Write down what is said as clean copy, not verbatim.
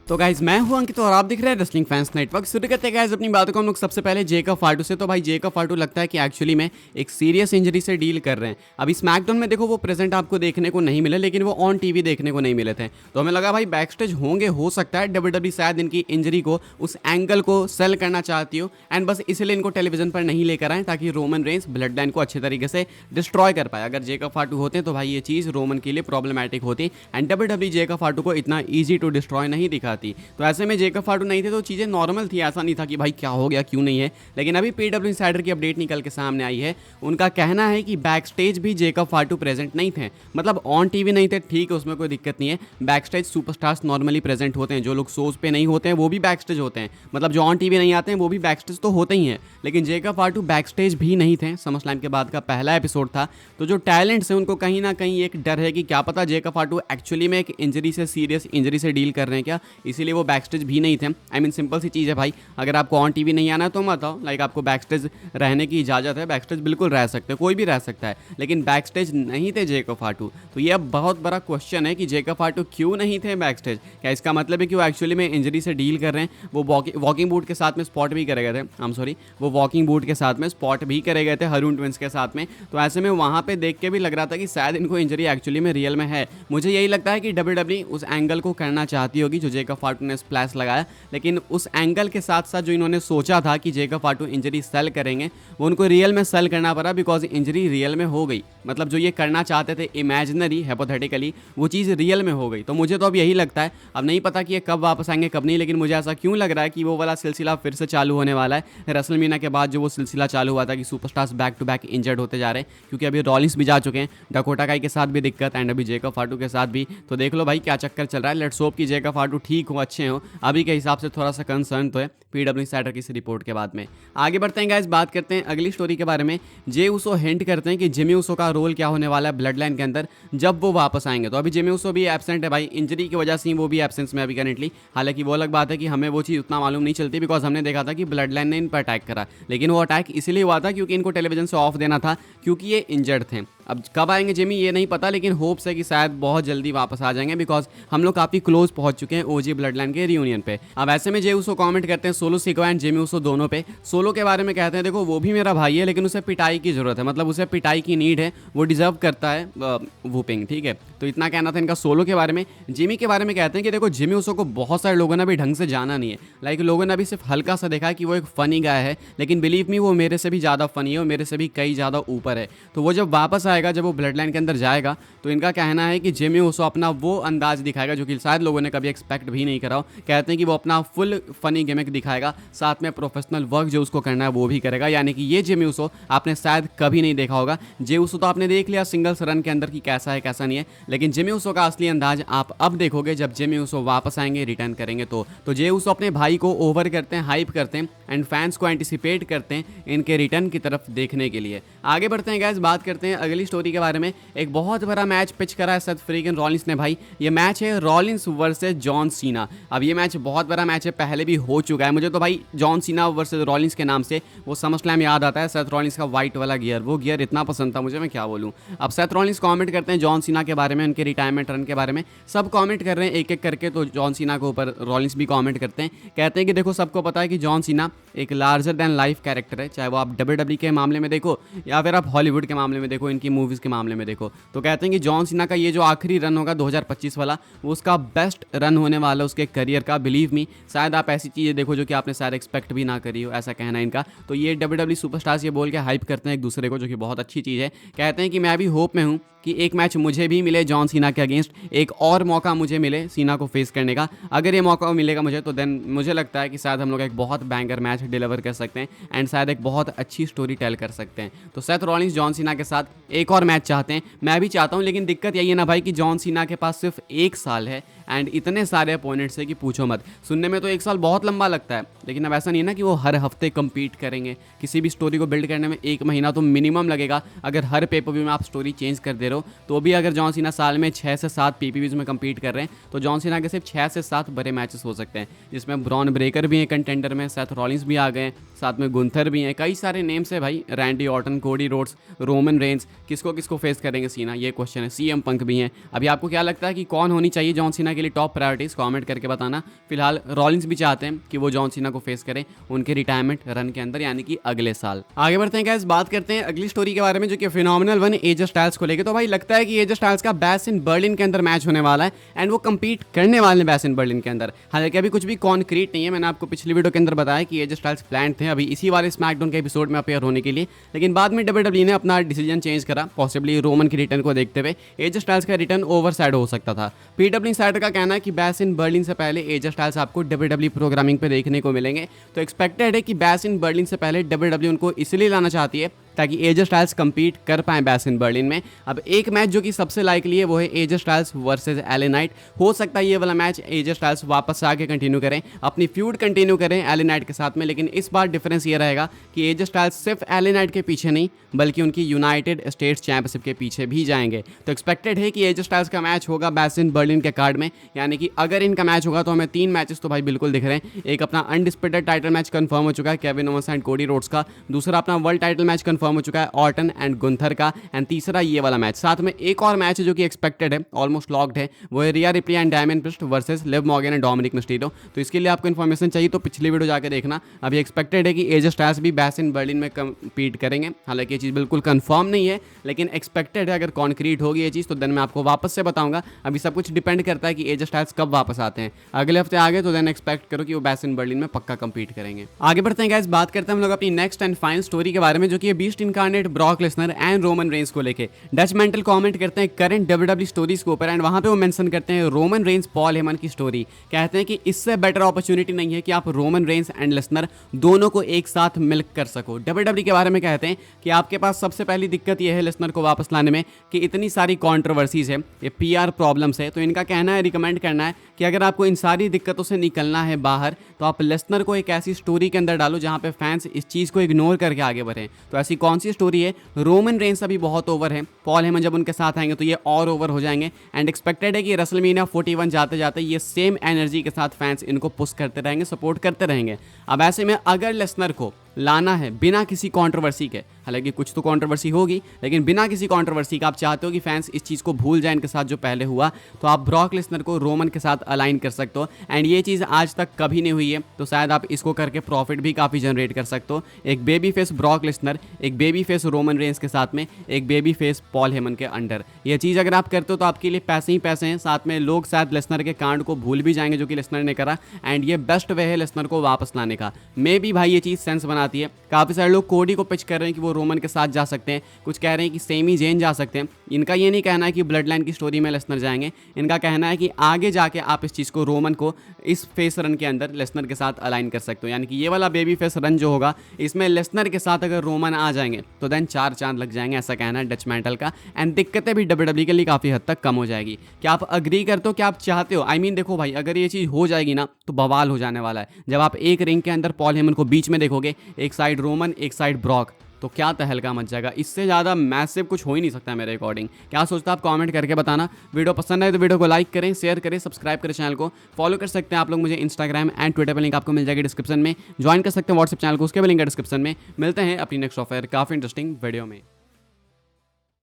तो गाइज मैं हूं अंकित और आप दिख रहे हैं रेसलिंग फैंस नेटवर्क। शुरू करते हैं गाइज अपनी बातों को हम लोग सबसे पहले जेकब फाटू से। तो भाई जेकब फाटू लगता है कि एक्चुअली में एक सीरियस इंजरी से डील कर रहे हैं। अभी स्मैकडाउन में देखो वो प्रेजेंट आपको देखने को नहीं मिले, लेकिन वो ऑन टीवी देखने को नहीं मिले थे। तो हमें लगा भाई बैक स्टेज होंगे, हो सकता है डब्ल्यूडब्ल्यूई शायद इनकी इंजरी को, उस एंगल को सेल करना चाहती हो एंड बस इसलिए इनको टेलीविजन पर नहीं लेकर आए ताकि रोमन रेंस ब्लड लाइन को अच्छे तरीके से डिस्ट्रॉय कर पाए। अगर जेकब फाटू होते तो भाई ये चीज़ रोमन के लिए प्रॉब्लमैटिक होती एंड डब्ल्यूडब्ल्यूई जेकब फाटू को इतना ईजी टू डिस्ट्रॉय नहीं दिखाती। तो ऐसे में जेकब फाटू नहीं थे तो चीज़ें नॉर्मल थी, ऐसा नहीं था कि भाई क्या हो गया क्यों नहीं है। लेकिन अभी पीडब्ल्यू इंसाइडर की अपडेट निकल के सामने आई है। उनका कहना है कि बैक स्टेज भी जेकब फाटू प्रेजेंट नहीं थे, मतलब ऑन टीवी नहीं थे, ठीक है उसमें कोई दिक्कत नहीं है। Back stage superstars normally present होते हैं, जो लोग शोज पे नहीं होते हैं वो भी बैक स्टेज होते हैं, मतलब जो ऑन टीवी नहीं आते हैं वो भी बैक स्टेज तो होते ही हैं। लेकिन जेकब फाटू बैक स्टेज भी नहीं थे। समरस्लैम के बाद का पहला एपिसोड था, तो जो टैलेंट्स हैं उनको कहीं ना कहीं एक डर है कि क्या पता जेकब फाटू एक्चुअली में एक इंजरी से, सीरियस इंजरी से डील कर रहे हैं क्या, इसीलिए वो बैक स्टेज भी नहीं थे। आई मीन सिंपल सी चीज़ है भाई, अगर आपको ऑन टीवी नहीं आना है तो मत आओ। लाइक आपको बैक स्टेज रहने की इजाज़त है, बैक स्टेज बिल्कुल रह सकते हैं, कोई भी रह सकता है, लेकिन बैक स्टेज नहीं थे जेकब फाटू। तो ये अब बहुत बड़ा क्वेश्चन है कि जेकब फाटू क्यों नहीं थे बैक स्टेज। क्या इसका मतलब है कि वो एक्चुअली में इंजरी से डील कर रहे हैं? वो वॉकिंग बूट के साथ में स्पॉट भी करे गए थे, आई एम सॉरी, वो वॉकिंग बूट के साथ में स्पॉट भी करे गए थे हरूण ट्विंस के साथ में। तो ऐसे में वहाँ पे देख के भी लग रहा था कि शायद इनको इंजरी एक्चुअली में रियल में है। मुझे यही लगता है कि डब्ल्यूडब्ल्यूई उस एंगल को करना चाहती होगी जो जेकब फाटू ने स्प्लैश लगाया, लेकिन उस एंगल के साथ साथ जो इन्होंने सोचा था कि जेकब फाटू इंजरी सेल करेंगे वो उनको रियल में सेल करना पड़ा, बिकॉज इंजरी रियल में हो गई। मतलब जो ये करना चाहते थे इमेजिनरी हाइपोथेटिकली, वो चीज़ रियल में हो गई। तो मुझे तो अब यही लगता है, अब नहीं पता कि ये कब वापस आएंगे कब नहीं, लेकिन मुझे ऐसा क्यों लग रहा है कि वो वाला सिलसिला फिर से चालू होने वाला है रेसलमेनिया के बाद। जो वो सिलसिला चालू हुआ था कि superstars back to back injured होते जा रहे हैं, क्योंकि अभी रॉलिंस भी जा चुके हैं, डकोटा काई के साथ भी दिक्कत एंड अभी जेकब फाटू के साथ भी। तो देख लो भाई क्या चक्कर चल रहा है। लेट्स होप कि जेकब फाटू ठीक हो, अच्छे हो। अभी के हिसाब से थोड़ा सा कंसर्न तो है पीडब्ल्यू इंसाइडर की इस रिपोर्ट के बाद में। आगे बढ़ते हैं गाइस, बात करते हैं अगली स्टोरी के बारे में। जे उसो हिंट करते हैं कि जिमी उसो का रोल क्या होने वाला है ब्लड लाइन के अंदर जब वो वापस आएंगे। तो अभी जिमी उसो भी एब्सेंट है भाई, इंजरी की वजह से ही वो भी एब्सेंस में अभी करेंटली। हालांकि वो अलग बात है कि हमें वो चीज़ उतना मालूम नहीं चलती, बिकॉज हमने देखा था कि ब्लड लाइन ने इन पर अटैक करा, लेकिन वो अटैक इसीलिए हुआ था क्योंकि इनको टेलीविजन से ऑफ देना था, क्योंकि ये इंजर्ड थे। अब कब आएंगे जिमी ये नहीं पता, लेकिन होप्स है कि शायद बहुत जल्दी वापस आ जाएंगे, बिकॉज हम लोग काफ़ी क्लोज पहुंच चुके हैं ओजी ब्लड लाइन के रियूनियन पे। अब ऐसे में जे उसो कमेंट करते हैं सोलो सिको एंड जिमी उसो दोनों पे। सोलो के बारे में कहते हैं देखो वो भी मेरा भाई है, लेकिन उसे पिटाई की जरूरत है, मतलब उसे पिटाई की नीड है, वो डिजर्व करता है वूपिंग, ठीक है। तो इतना कहना था इनका सोलो के बारे में। जिमी के बारे में कहते हैं कि देखो जिमी उसो को बहुत सारे लोगों ने अभी ढंग से जाना नहीं है। लाइक लोगों ने अभी सिर्फ हल्का सा देखा है कि वो एक फनी गाय है, लेकिन बिलीव मी वो मेरे से भी ज़्यादा फनी है और मेरे से भी कई ज़्यादा ऊपर है। तो वो जब वापस आएगा, जब वो ब्लड लाइन के अंदर जाएगा, तो इनका कहना है कि जिमी उसो अपना वो अंदाज दिखाएगा जो कि शायद लोगों ने कभी एक्सपेक्ट भी नहीं करा हो। कहते हैं कि वो अपना फुल फनी गिमिक दिखाएगा, साथ में प्रोफेशनल वर्क जो उसको करना है वो भी करेगा। यानी कि ये जिमी उसो आपने शायद कभी नहीं देखा होगा। जे उसो तो आपने देख लिया सिंगल्स रन के अंदर कि कैसा है कैसा नहीं है, लेकिन जिमी उसो का असली अंदाज आप अब देखोगे जब जिमी उसो वापस आएंगे, रिटर्न करेंगे। तो जे उसो अपने भाई को ओवर करते हैं, हाइप करते हैं एंड फैंस को एंटिसिपेट करते हैं इनके रिटर्न की तरफ देखने के लिए। आगे बढ़ते हैं गाइस, बात करते हैं अगली स्टोरी के बारे में। एक बहुत बड़ा मैच पिच करा है सेथ फ्रीगन रॉलिंस ने भाई। ये मैच है रॉलिंस वर्सेस जॉन सीना। अब ये मैच बहुत बड़ा मैच है, पहले भी हो चुका है। मुझे तो भाई जॉन सीना वर्सेस रॉलिंस के नाम से वो समरस्लैम याद आता है। सेथ रॉलिंस का वाइट वाला गियर, वो गियर इतना पसंद था मुझे, मैं क्या बोलूँ। अब सेथ रॉलिंस कमेंट करते हैं जॉन सीना के बारे में, उनके रिटायरमेंट रन के बारे में, सब कमेंट कर रहे हैं एक एक करके। तो जॉन सीना के ऊपर रॉलिंस भी कमेंट करते हैं, कहते हैं कि देखो सबको पता है कि जॉन सीना एक लार्जर दैन लाइफ कैरेक्टर है, चाहे वो आप डब्ल्यूडब्ल्यूई के मामले में देखो या फिर आप हॉलीवुड के मामले में देखो, इनकी मूवीज़ के मामले में देखो। तो कहते हैं कि जॉन सीना का ये जो आखिरी रन होगा 2025 वाला, वो उसका बेस्ट रन होने वाला उसके करियर का। बिलीव मी, शायद आप ऐसी चीज़ें देखो जो कि आपने शायद एक्सपेक्ट भी ना करी हो, ऐसा कहना है इनका। तो ये डब्ल्यूडब्ल्यूई सुपरस्टार्स ये बोल के हाइप करते हैं एक दूसरे को, जो कि बहुत अच्छी चीज़ है। कहते हैं कि मैं भी होप में हूँ कि एक मैच मुझे भी मिले जॉन सीना के अगेंस्ट, एक और मौका मुझे मिले सीना को फेस करने का। अगर ये मौका मिलेगा मुझे, तो देन मुझे लगता है कि शायद हम लोग एक बहुत बैंगर मैच डिलीवर कर सकते हैं एंड शायद एक बहुत अच्छी स्टोरी टेल कर सकते हैं। तो सेथ रॉलिंस जॉन सीना के साथ एक और मैच चाहते हैं, मैं भी चाहता हूँ, लेकिन दिक्कत यही है ना भाई कि जॉन सीना के पास सिर्फ 1 साल है एंड इतने सारे अपोनेंट्स है कि पूछो मत। सुनने में तो 1 साल बहुत लंबा लगता है, लेकिन अब ऐसा नहीं है ना कि वो हर हफ्ते compete करेंगे। किसी भी स्टोरी को बिल्ड करने में 1 महीना तो मिनिमम लगेगा। अगर हर पेपर व्यू में आप स्टोरी चेंज कर दे रहे रहो तो भी अगर जॉन सीना साल में 6 से 7 पीपीवीज में कम्पीट कर रहे हैं तो जॉन सीना के सिर्फ 6 से 7 बड़े मैचेस हो सकते हैं, जिसमें ब्रॉन ब्रेकर भी हैं कंटेंडर में, सेथ रॉलिंस भी आ गए हैं, साथ में गुंथर भी हैं, कई सारे नेम्स है भाई, Randy Orton, Cody Rhodes, Roman Reigns, किसको किसको फेस करेंगे सीना, ये क्वेश्चन है। सीएम पंक भी हैं। अभी आपको क्या लगता है कि कौन होनी चाहिए जॉन सीना के लिए टॉप प्रायोरिटीज, कमेंट करके बताना। फिलहाल रॉलिंस भी चाहते हैं कि वो जॉन सीना को फेस करें उनके रिटायरमेंट रन के अंदर, यानी कि अगले साल। आगे बढ़ते हैं गाइस, बात करते हैं अगली स्टोरी के बारे में जो कि फिनोमिनल वन एजे स्टाइल्स को लेकर। तो भाई लगता है कि एजे स्टाइल्स का बैश इन बर्लिन के अंदर मैच होने वाला है एंड वो कम्पीट करने वाले हैं बैश इन बर्लिन के अंदर। हालांकि अभी कुछ भी कॉन्क्रीट नहीं है, मैंने आपको पिछली वीडियो के अंदर बताया कि एजे स्टाइल्स प्लान थे अभी इसी वाले स्मैकडाउन के एपिसोड में अपेयर होने के लिए, लेकिन बाद में डब्ल्यूडब्ल्यू ने अपना डिसीजन चेंज करा, पॉसिबली रोमन के रिटर्न को देखते हुए एजे स्टाइल्स का रिटर्न ओवर साइड हो सकता था। पीडब्ल्यू साइड का कहना है कि बैश इन बर्लिन से पहले एजे स्टाइल्स आपको डब्ल्यूडब्ल्यू प्रोग्रामिंग पे देखने को मिलेंगे, तो एक्सपेक्टेड है कि बैश इन बर्लिन से पहले डब्ल्यूडब्ल्यू उनको इसलिए लाना चाहती है ताकि एजे स्टाइल्स कम्पीट कर पाए बैश इन बर्लिन में। अब एक मैच जो कि सबसे लाइकली है वो है AJ Styles versus LA Knight. हो सकता है ये वाला मैच एजे स्टाइल्स वापस आके कंटिन्यू करें, अपनी फ्यूड कंटिन्यू करें एले नाइट के साथ में, लेकिन इस बार डिफरेंस ये रहेगा कि एजे स्टाइल्स सिर्फ एले नाइट के पीछे नहीं बल्कि उनकी यूनाइटेड स्टेट्स चैंपियनशिप के पीछे भी जाएंगे। तो एक्सपेक्टेड है कि एजे स्टाइल्स का मैच होगा बैश इन बर्लिन के कार्ड में, यानी कि अगर इनका मैच होगा तो हमें 3 मैचेस तो भाई बिल्कुल दिख रहे हैं। एक अपना अनडिस्प्यूटेड टाइटल मैच कंफर्म हो चुका है Kevin Owens and Cody Rhodes का, दूसरा अपना वर्ल्ड टाइटल मैच कंफर्म हो चुका है ऑर्टन एंड गुंथर का, एंड तीसरा ये वाला मैच। साथ में एक और मैच है जो कि एक्सपेक्टेड है, ऑलमोस्ट लॉक्ड है, वो है रिया replay and diamond priest versus Liv Morgan and Dominik Mysterio. तो इसके लिए आपको इन्फॉर्मेशन चाहिए तो पिछली वीडियो जाकर देखना। अभी एक्सपेक्टेड है कि एजे स्टाइल्स भी बैश इन बर्लिन में कम्पीट करेंगे, हालांकि ये चीज़ बिल्कुल कंफर्म नहीं है, लेकिन एक्सपेक्टेड है। अगर कॉन्क्रीट होगी ये चीज़ तो देन मैं आपको वापस से बताऊंगा। अभी सब कुछ डिपेंड करता है कि एजे स्टाइल्स कब वापस आते हैं। अगले हफ्ते आ गए तो देन एक्सपेक्ट करो कि वो बैश इन बर्लिन में पक्का कम्पीट करेंगे। आगे बढ़ते हैं गाइस, बात करते हैं हम लोग अपनी नेक्स्ट एंड फाइनल स्टोरी के बारे में जो कि beast incarnate Brock Lesnar and Roman Reigns को लेके। डच मेंटल कमेंट करते हैं करंट डब्ल्यूडब्ल्यू स्टोरीज के ऊपर एंड वहां पे वो मेंशन करते हैं रोमन रेंस पॉल हेमन की स्टोरी। कहते हैं कि इससे बेटर अपॉर्चुनिटी नहीं है कि आप रोमन रेंस एंड लेसनर दोनों को एक साथ मिल कर सको। डब्ल्यूडब्ल्यू के बारे में कहते हैं कि आपके पास सबसे पहली दिक्कत यह है लेसनर को वापस लाने में कि इतनी सारी कॉन्ट्रोवर्सीज है, ये पीआर प्रॉब्लम्स है। तो इनका कहना है, रिकमेंड करना है कि अगर आपको इन सारी दिक्कतों से निकलना है बाहर तो आप लेसनर को एक ऐसी स्टोरी के अंदर डालो जहां पे फैंस इस चीज़ को इग्नोर करके आगे बढ़ें। तो ऐसी कौन सी स्टोरी है? रोमन रेंस अभी बहुत ओवर है, पॉल हेमन जब उनके साथ आएंगे तो ये और ओवर हो जाएंगे एंड एक्सपेक्टेड है कि रेसलमेनिया 41 जाते जाते ये सेम एनर्जी के साथ फैंस इनको पुश करते रहेंगे, सपोर्ट करते रहेंगे। अब ऐसे में अगर लेसनर को लाना है बिना किसी कंट्रोवर्सी के, हालांकि कुछ तो कंट्रोवर्सी होगी लेकिन बिना किसी कंट्रोवर्सी का आप चाहते हो कि फैंस इस चीज़ को भूल जाए इनके साथ जो पहले हुआ, तो आप ब्रॉक लेसनर को रोमन के साथ अलाइन कर सकते हो एंड ये चीज़ आज तक कभी नहीं हुई है, तो शायद आप इसको करके प्रॉफिट भी काफ़ी जनरेट कर सकते हो। एक बेबी फेस ब्रॉक लेसनर, एक बेबी फेस रोमन रेंस के साथ में एक बेबी फेस पॉल हेमन के अंडर, ये चीज़ अगर आप करते हो तो आपके लिए पैसे ही पैसे हैं। साथ में लोग शायद लेसनर के कांड को भूल भी जाएंगे जो कि लेसनर ने करा एंड ये बेस्ट वे है लेसनर को वापस लाने का। मे भी भाई ये चीज़ सेंस बनाती है। काफ़ी सारे लोग कोडी को पिच कर रहे हैं कि वो रोमन के साथ जा सकते हैं, कुछ कह रहे हैं कि सेमी जेन जा सकते हैं। इनका ये नहीं कहना है कि ब्लड लाइन की स्टोरी में लेसनर जाएंगे, इनका कहना है कि आगे जाके आप इस चीज़ को रोमन को इस फेस रन के अंदर लेसनर के साथ अलाइन कर सकते हो, यानी कि ये वाला बेबी फेस रन जो होगा इसमें लेसनर के साथ अगर रोमन आ जाएंगे तो देन 4 चांद लग जाएंगे, ऐसा कहना है डच मेंटल का एंड दिक्कतें भी डब्ल्यूडब्ल्यू के लिए काफ़ी हद तक कम हो जाएगी। क्या आप अग्री करते हो, क्या आप चाहते हो? देखो भाई, अगर ये चीज़ हो जाएगी ना तो बवाल हो जाने वाला है। जब आप एक रिंग के अंदर पॉल हेमन को बीच में देखोगे, एक साइड रोमन एक साइड ब्रॉक, तो क्या तहलका मच जाएगा। इससे ज़्यादा मैसिव कुछ हो ही नहीं सकता मेरे अकॉर्डिंग। क्या सोचता आप कमेंट करके बताना। वीडियो पसंद आए तो वीडियो को लाइक करें, शेयर करें, सब्सक्राइब करें, चैनल को फॉलो कर सकते हैं आप लोग मुझे इंस्टाग्राम एंड ट्विटर पर, लिंक आपको मिल जाएगी डिस्क्रिप्शन में। ज्वाइन कर सकते हैं व्हाट्सएप चैनल को, उसके भी लिंक है डिस्क्रिप्शन में। मिलते हैं अपनी नेक्स्ट ऑफर काफ़ी इंटरेस्टिंग वीडियो में।